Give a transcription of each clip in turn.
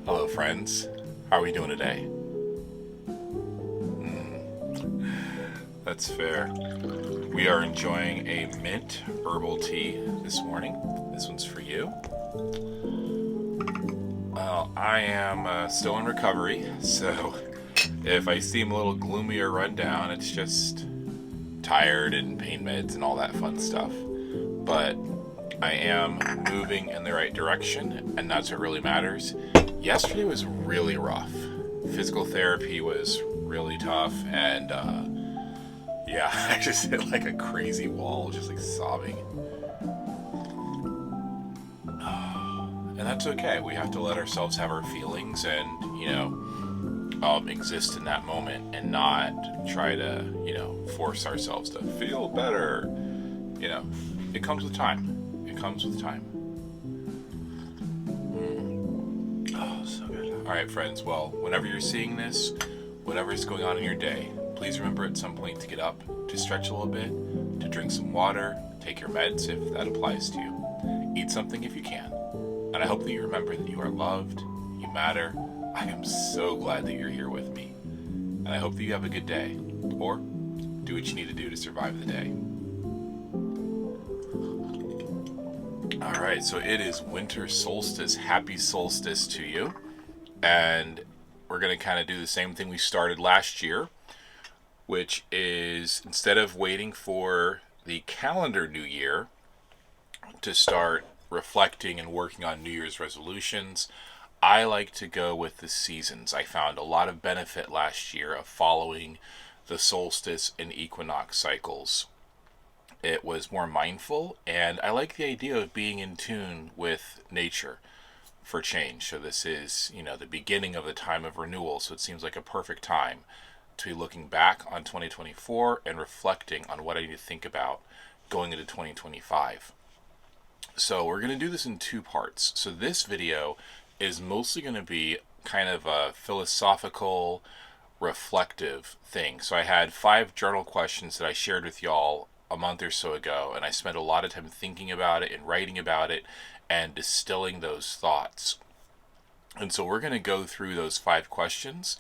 Hello, friends. How are we doing today? That's fair. We are enjoying a mint herbal tea this morning. This one's for you. Well, I am still in recovery, so if I seem a little gloomy or run down, it's just tired and pain meds and all that fun stuff. But I am moving in the right direction, and that's what really matters. Yesterday was really rough. Physical therapy was really tough, and yeah, I just hit like a crazy wall, just like sobbing. And that's okay. We have to let ourselves have our feelings and, exist in that moment and not try to, force ourselves to feel better. You know, it comes with time. It comes with time. Oh, so good. All right, friends. Well, whenever you're seeing this, whatever's going on in your day, please remember at some point to get up, to stretch a little bit, to drink some water, take your meds if that applies to you. Eat something if you can. And I hope that you remember that you are loved, you matter. I am so glad that you're here with me. And I hope that you have a good day. Or do what you need to do to survive the day. Alright, so it is Winter Solstice. Happy solstice to you. And we're going to kind of do the same thing we started last year, which is instead of waiting for the calendar new year to start reflecting and working on New Year's resolutions, I like to go with the seasons. I found a lot of benefit last year of following the solstice and equinox cycles. It was more mindful, and I like the idea of being in tune with nature for change. So this is, the beginning of the time of renewal, so it seems like a perfect time to be looking back on 2024 and reflecting on what I need to think about going into 2025. So we're going to do this in two parts. So this video is mostly going to be kind of a philosophical, reflective thing. So I had 5 journal questions that I shared with y'all a month or so ago, and I spent a lot of time thinking about it and writing about it and distilling those thoughts. And so we're going to go through those 5 questions,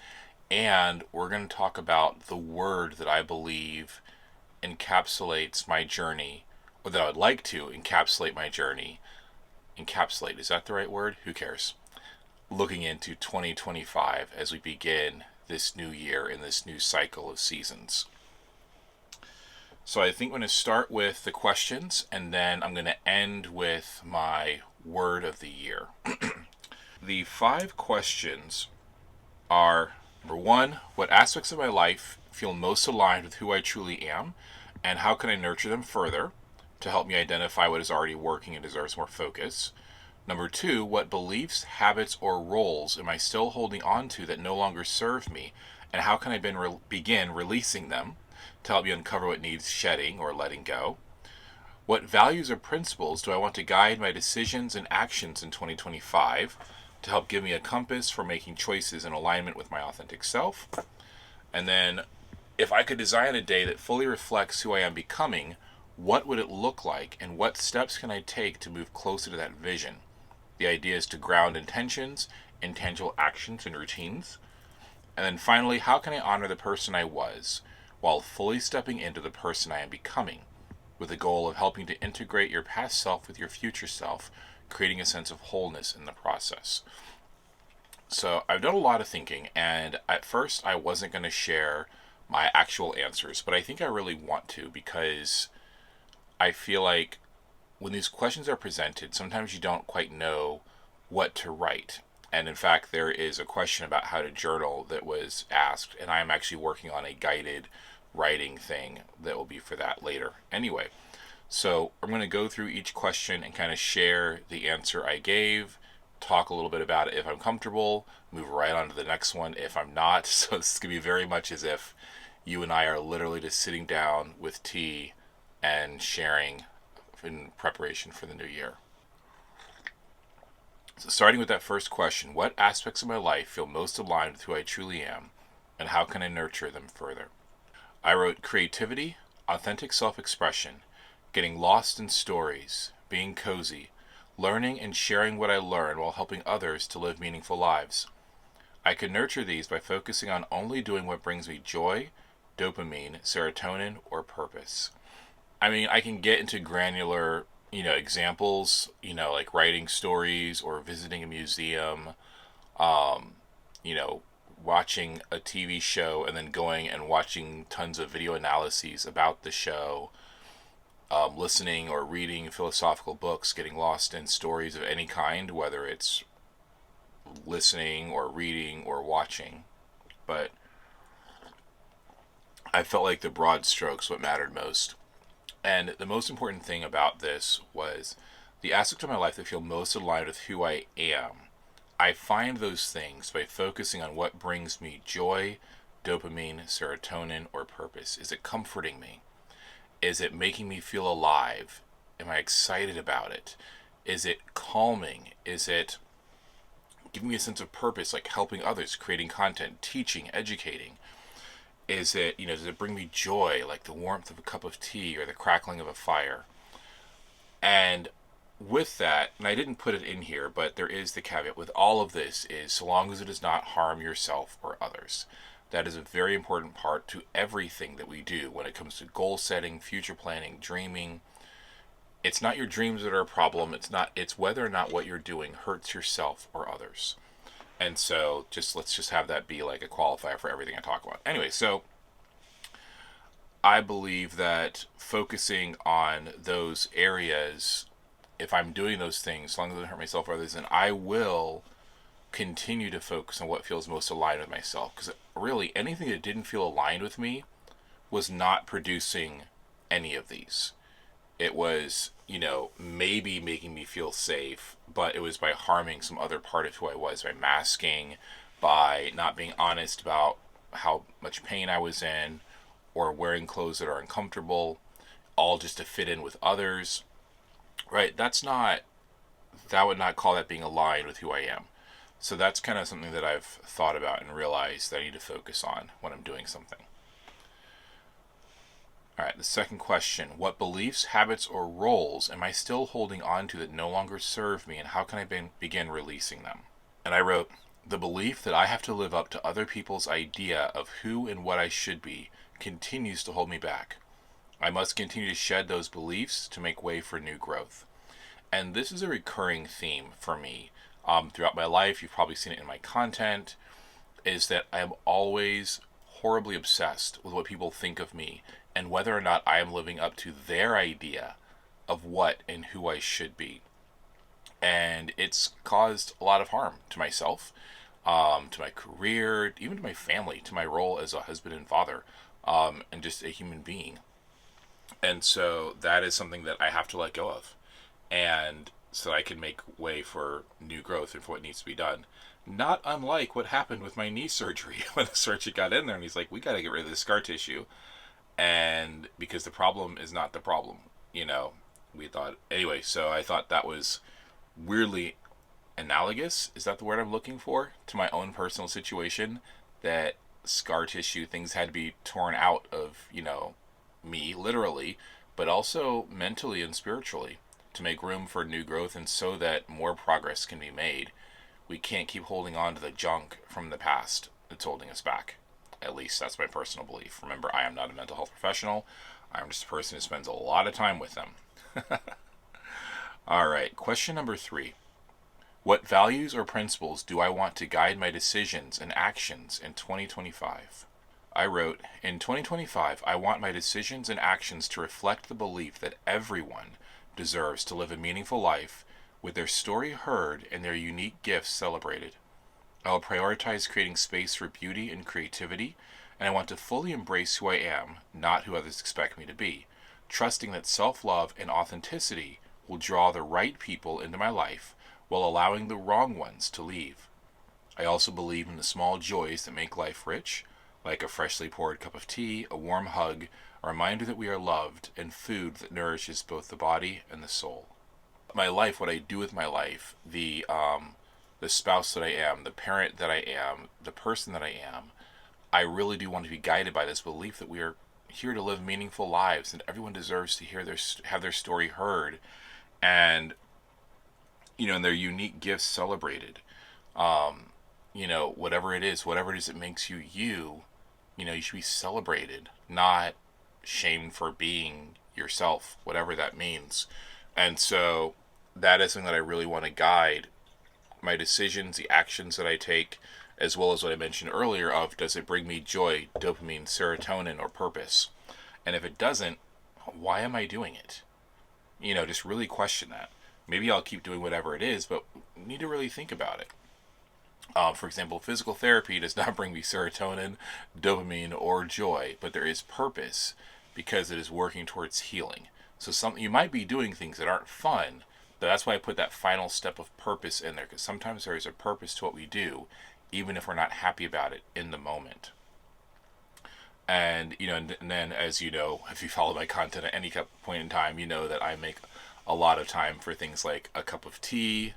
and we're going to talk about the word that I believe encapsulates my journey, or that I would like to encapsulate my journey. Encapsulate, is that the right word? Who cares? Looking into 2025 as we begin this new year in this new cycle of seasons. So I think I'm going to start with the questions, and then I'm going to end with my word of the year. The 5 questions are: number 1, what aspects of my life feel most aligned with who I truly am, and how can I nurture them further to help me identify what is already working and deserves more focus? Number 2, what beliefs, habits, or roles am I still holding on to that no longer serve me, and how can I begin releasing them to help me uncover what needs shedding or letting go? What values or principles do I want to guide my decisions and actions in 2025 to help give me a compass for making choices in alignment with my authentic self? And then, if I could design a day that fully reflects who I am becoming, what would it look like, and what steps can I take to move closer to that vision? The idea is to ground intentions in tangible actions and routines. And then finally, how can I honor the person I was while fully stepping into the person I am becoming, with the goal of helping to integrate your past self with your future self, creating a sense of wholeness in the process? So I've done a lot of thinking, and at first I wasn't going to share my actual answers, but I think I really want to, because I feel like when these questions are presented, sometimes you don't quite know what to write. And in fact, there is a question about how to journal that was asked, and I'm actually working on a guided writing thing that will be for that later. Anyway, so I'm going to go through each question and kind of share the answer I gave, talk a little bit about it if I'm comfortable, move right on to the next one if I'm not. So this is going to be very much as if you and I are literally just sitting down with tea and sharing in preparation for the new year. So starting with that first question, what aspects of my life feel most aligned with who I truly am, and how can I nurture them further? I wrote creativity, authentic self-expression, getting lost in stories, being cozy, learning and sharing what I learn while helping others to live meaningful lives. I can nurture these by focusing on only doing what brings me joy, dopamine, serotonin, or purpose. I mean, I can get into granular, examples, like writing stories or visiting a museum, you know, watching a TV show and then going and watching tons of video analyses about the show, listening or reading philosophical books, getting lost in stories of any kind, whether it's listening or reading or watching. But I felt like the broad strokes what mattered most. And the most important thing about this was the aspect of my life that feel most aligned with who I am. I find those things by focusing on what brings me joy, dopamine, serotonin, or purpose. Is it comforting me? Is it making me feel alive? Am I excited about it? Is it calming? Is it giving me a sense of purpose, like helping others, creating content, teaching, educating? Is it, does it bring me joy, like the warmth of a cup of tea or the crackling of a fire? And with that, and I didn't put it in here, but there is the caveat with all of this is so long as it does not harm yourself or others. That is a very important part to everything that we do when it comes to goal setting, future planning, dreaming. It's not your dreams that are a problem. It's whether or not what you're doing hurts yourself or others. And so let's just have that be like a qualifier for everything I talk about. Anyway, so I believe that focusing on those areas, if I'm doing those things, as long as it doesn't hurt myself or others, then I will continue to focus on what feels most aligned with myself. Because really, anything that didn't feel aligned with me was not producing any of these. It was, maybe making me feel safe, but it was by harming some other part of who I was, by masking, by not being honest about how much pain I was in, or wearing clothes that are uncomfortable, all just to fit in with others. Right? That would not call that being aligned with who I am. So that's kind of something that I've thought about and realized that I need to focus on when I'm doing something. All right, the second question. What beliefs, habits, or roles am I still holding on to that no longer serve me, and how can I begin releasing them? And I wrote, the belief that I have to live up to other people's idea of who and what I should be continues to hold me back. I must continue to shed those beliefs to make way for new growth. And this is a recurring theme for me throughout my life. You've probably seen it in my content, is that I am always horribly obsessed with what people think of me and whether or not I am living up to their idea of what and who I should be. And it's caused a lot of harm to myself, to my career, even to my family, to my role as a husband and father, and just a human being. And so that is something that I have to let go of. And so that I can make way for new growth and for what needs to be done. Not unlike what happened with my knee surgery when the surgeon got in there and he's like, we got to get rid of the scar tissue. And because the problem is not the problem, we thought, anyway, so I thought that was weirdly analogous. Is that the word I'm looking for? To my own personal situation, that scar tissue, things had to be torn out of, me, literally, but also mentally and spiritually to make room for new growth and so that more progress can be made. We can't keep holding on to the junk from the past that's holding us back. At least that's my personal belief. Remember, I am not a mental health professional. I'm just a person who spends a lot of time with them. All right, question number 3. What values or principles do I want to guide my decisions and actions in 2025? I wrote, in 2025, I want my decisions and actions to reflect the belief that everyone deserves to live a meaningful life with their story heard and their unique gifts celebrated. I will prioritize creating space for beauty and creativity, and I want to fully embrace who I am, not who others expect me to be, trusting that self-love and authenticity will draw the right people into my life while allowing the wrong ones to leave. I also believe in the small joys that make life rich, like a freshly poured cup of tea, a warm hug, a reminder that we are loved, and food that nourishes both the body and the soul. My life, what I do with my life, the spouse that I am, the parent that I am, the person that I am, I really do want to be guided by this belief that we are here to live meaningful lives and everyone deserves to have their story heard. And and their unique gifts celebrated. Whatever it is that makes you you, you should be celebrated, not shamed for being yourself, whatever that means. And so that is something that I really want to guide my decisions, the actions that I take, as well as what I mentioned earlier of does it bring me joy, dopamine, serotonin, or purpose? And if it doesn't, why am I doing it? Just really question that. Maybe I'll keep doing whatever it is, but need to really think about it. For example, physical therapy does not bring me serotonin, dopamine, or joy, but there is purpose because it is working towards healing. So you might be doing things that aren't fun, but that's why I put that final step of purpose in there, because sometimes there is a purpose to what we do, even if we're not happy about it in the moment. And then, as you know, if you follow my content at any point in time, you know that I make a lot of time for things like a cup of tea,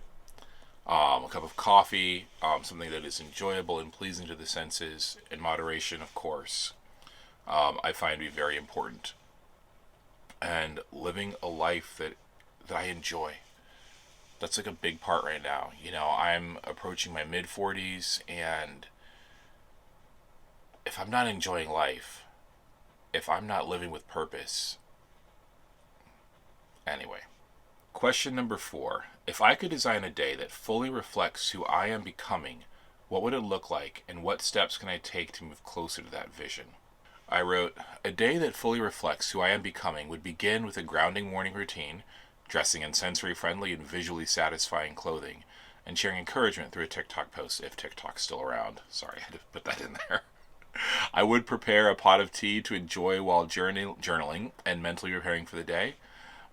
a cup of coffee, something that is enjoyable and pleasing to the senses, in moderation, of course, I find to be very important. And living a life that I enjoy. That's like a big part right now. I'm approaching my mid 40s, and if I'm not enjoying life, if I'm not living with purpose, anyway. Question number 4. If I could design a day that fully reflects who I am becoming, what would it look like, and what steps can I take to move closer to that vision? I wrote, a day that fully reflects who I am becoming would begin with a grounding morning routine, dressing in sensory friendly and visually satisfying clothing, and sharing encouragement through a TikTok post if TikTok's still around. Sorry, I had to put that in there. I would prepare a pot of tea to enjoy while journaling and mentally preparing for the day.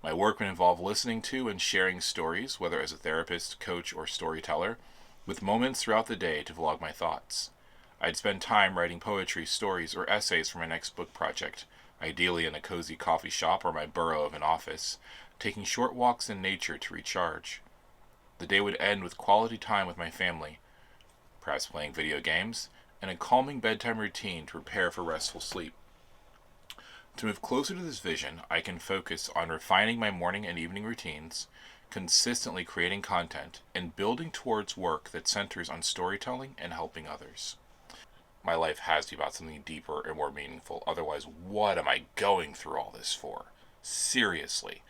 My work would involve listening to and sharing stories, whether as a therapist, coach, or storyteller, with moments throughout the day to vlog my thoughts. I'd spend time writing poetry, stories, or essays for my next book project, ideally in a cozy coffee shop or my burrow of an office, taking short walks in nature to recharge. The day would end with quality time with my family, perhaps playing video games, and a calming bedtime routine to prepare for restful sleep. To move closer to this vision, I can focus on refining my morning and evening routines, consistently creating content, and building towards work that centers on storytelling and helping others. My life has to be about something deeper and more meaningful. Otherwise, what am I going through all this for? Seriously.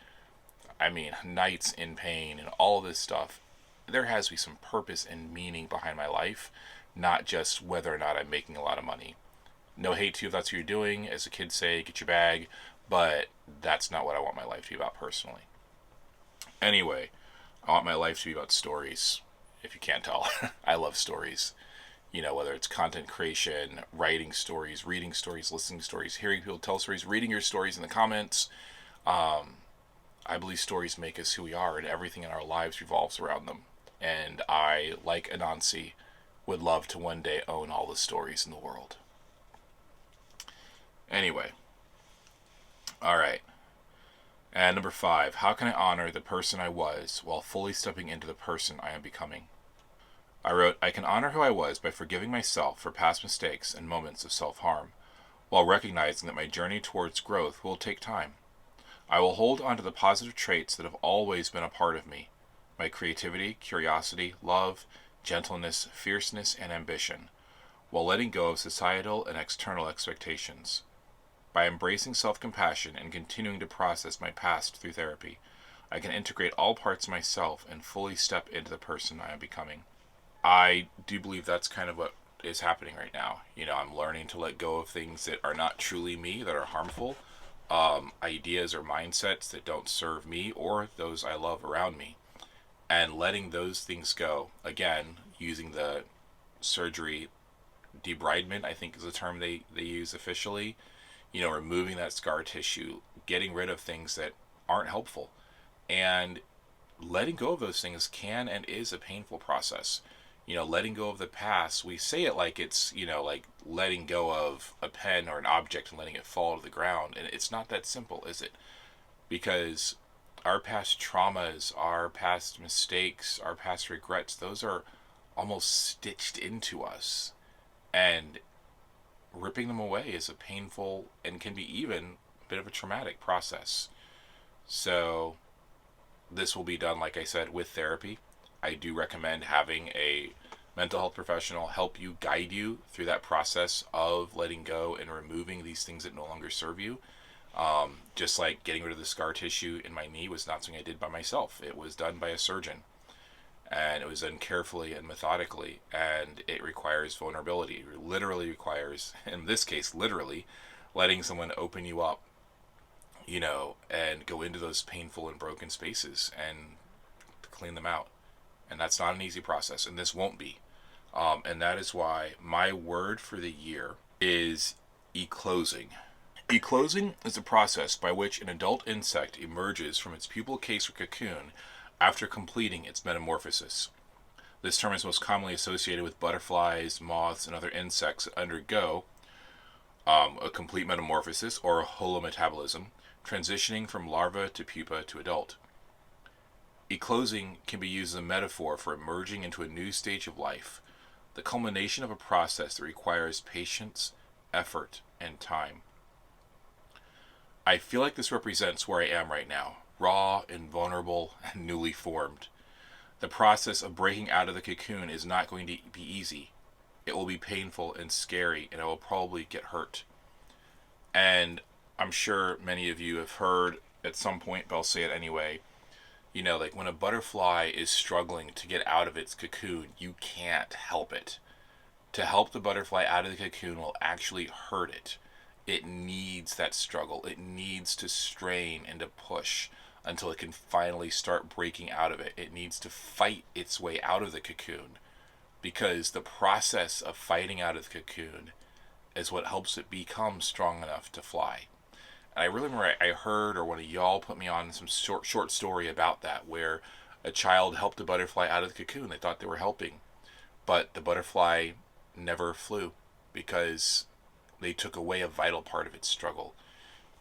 I mean, nights in pain and all of this stuff. There has to be some purpose and meaning behind my life, not just whether or not I'm making a lot of money. No hate to you if that's what you're doing. As the kids say, get your bag. But that's not what I want my life to be about personally. Anyway, I want my life to be about stories. If you can't tell, I love stories. Whether it's content creation, writing stories, reading stories, listening to stories, hearing people tell stories, reading your stories in the comments. I believe stories make us who we are, and everything in our lives revolves around them. And I, like Anansi, would love to one day own all the stories in the world. Anyway, all right. And number 5, how can I honor the person I was while fully stepping into the person I am becoming? I wrote, I can honor who I was by forgiving myself for past mistakes and moments of self-harm, while recognizing that my journey towards growth will take time. I will hold on to the positive traits that have always been a part of me: my creativity, curiosity, love, gentleness, fierceness, and ambition, while letting go of societal and external expectations. By embracing self-compassion and continuing to process my past through therapy, I can integrate all parts of myself and fully step into the person I am becoming. I do believe that's kind of what is happening right now. I'm learning to let go of things that are not truly me, that are harmful, ideas or mindsets that don't serve me or those I love around me, and letting those things go. Again, using the surgery debridement, I think is the term they use officially. Removing that scar tissue, getting rid of things that aren't helpful, and letting go of those things can and is a painful process. Letting go of the past, we say it like it's, like letting go of a pen or an object and letting it fall to the ground. And it's not that simple, is it? Because our past traumas, our past mistakes, our past regrets, those are almost stitched into us. And ripping them away is a painful and can be even a bit of a traumatic process. So this will be done, like I said, with therapy. I do recommend having a mental health professional help you, guide you through that process of letting go and removing these things that no longer serve you. Just like getting rid of the scar tissue in my knee was not something I did by myself. It was done by a surgeon, and it was done carefully and methodically, and it requires vulnerability. It literally requires, in this case, literally letting someone open you up, and go into those painful and broken spaces and clean them out. And that's not an easy process, and this won't be. And that is why my word for the year is eclosing. Eclosing is a process by which an adult insect emerges from its pupal case or cocoon after completing its metamorphosis. This term is most commonly associated with butterflies, moths, and other insects that undergo a complete metamorphosis or holometabolism, transitioning from larva to pupa to adult. Eclosing can be used as a metaphor for emerging into a new stage of life, the culmination of a process that requires patience, effort, and time. I feel like this represents where I am right now, raw and vulnerable and newly formed. The process of breaking out of the cocoon is not going to be easy. It will be painful and scary, and I will probably get hurt. And I'm sure many of you have heard at some point, but I'll say it anyway. Like when a butterfly is struggling to get out of its cocoon, you can't help it. To help the butterfly out of the cocoon will actually hurt it. It needs that struggle. It needs to strain and to push until it can finally start breaking out of it. It needs to fight its way out of the cocoon, because the process of fighting out of the cocoon is what helps it become strong enough to fly. And I really remember I heard, or one of y'all put me on some short story about that, where a child helped a butterfly out of the cocoon. They thought they were helping, but the butterfly never flew because they took away a vital part of its struggle.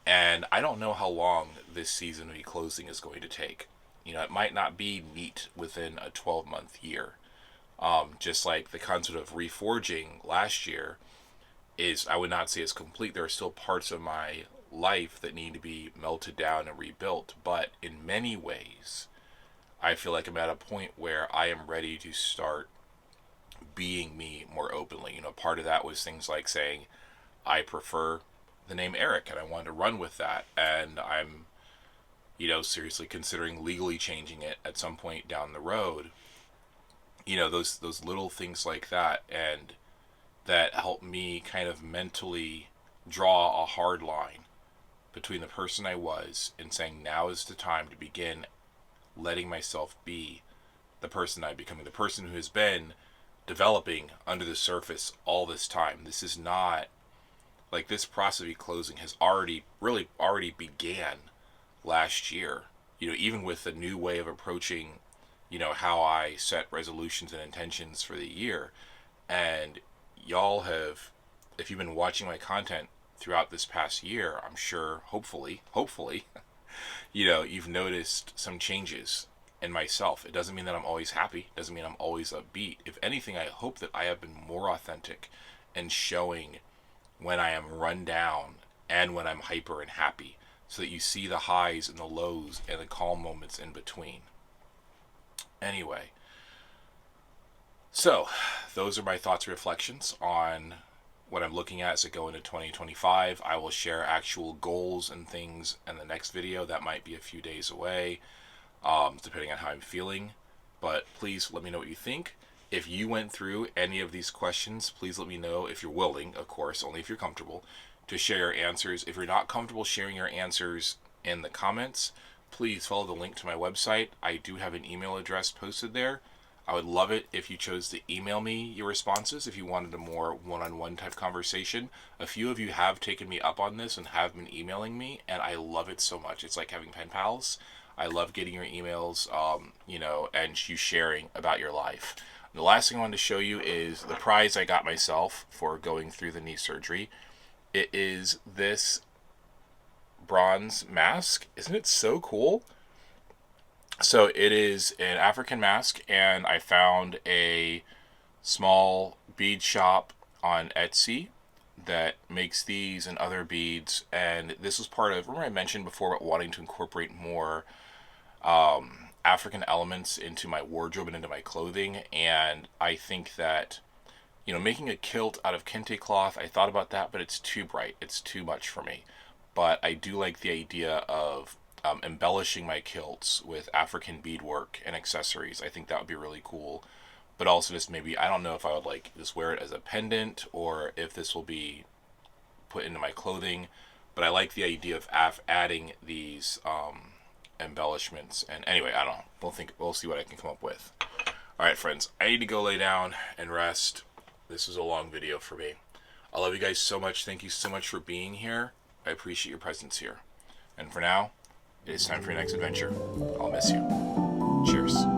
And I don't know how long this season of eclosing is going to take. It might not be neat within a 12-month year. Just like the concept of reforging last year is, I would not say is complete. There are still parts of my life that need to be melted down and rebuilt. But in many ways, I feel like I'm at a point where I am ready to start being me more openly. Part of that was things like saying, I prefer the name Eric, and I wanted to run with that. And I'm, seriously considering legally changing it at some point down the road. Those little things like that, and that help me kind of mentally draw a hard line between the person I was and saying now is the time to begin letting myself be the person I'm becoming, the person who has been developing under the surface all this time. This is not like this process of closing has already began last year. Even with the new way of approaching, how I set resolutions and intentions for the year. And y'all have, if you've been watching my content throughout this past year, I'm sure, hopefully, you've noticed some changes in myself. It doesn't mean that I'm always happy. It doesn't mean I'm always upbeat. If anything, I hope that I have been more authentic and showing when I am run down and when I'm hyper and happy, so that you see the highs and the lows and the calm moments in between. Anyway, so those are my thoughts and reflections on what I'm looking at as I go into 2025. I will share actual goals and things in the next video. That might be a few days away, depending on how I'm feeling. But please let me know what you think. If you went through any of these questions, please let me know, if you're willing, of course, only if you're comfortable, to share your answers. If you're not comfortable sharing your answers in the comments, please follow the link to my website. I do have an email address posted there. I would love it if you chose to email me your responses if you wanted a more one-on-one type conversation. A few of you have taken me up on this and have been emailing me, and I love it so much. It's like having pen pals. I love getting your emails, and you sharing about your life. The last thing I wanted to show you is the prize I got myself for going through the knee surgery. It is this bronze mask. Isn't it so cool? So it is an African mask, and I found a small bead shop on Etsy that makes these and other beads. And this was part of, remember I mentioned before about wanting to incorporate more African elements into my wardrobe and into my clothing. And I think that, making a kilt out of kente cloth, I thought about that, but it's too bright. It's too much for me. But I do like the idea of embellishing my kilts with African beadwork and accessories. I think that would be really cool. But also just maybe, I don't know if I would like just wear it as a pendant or if this will be put into my clothing. But I like the idea of adding these embellishments. And anyway, I don't know. We'll see what I can come up with. All right, friends, I need to go lay down and rest. This was a long video for me. I love you guys so much. Thank you so much for being here. I appreciate your presence here. And for now, it is time for your next adventure. I'll miss you. Cheers.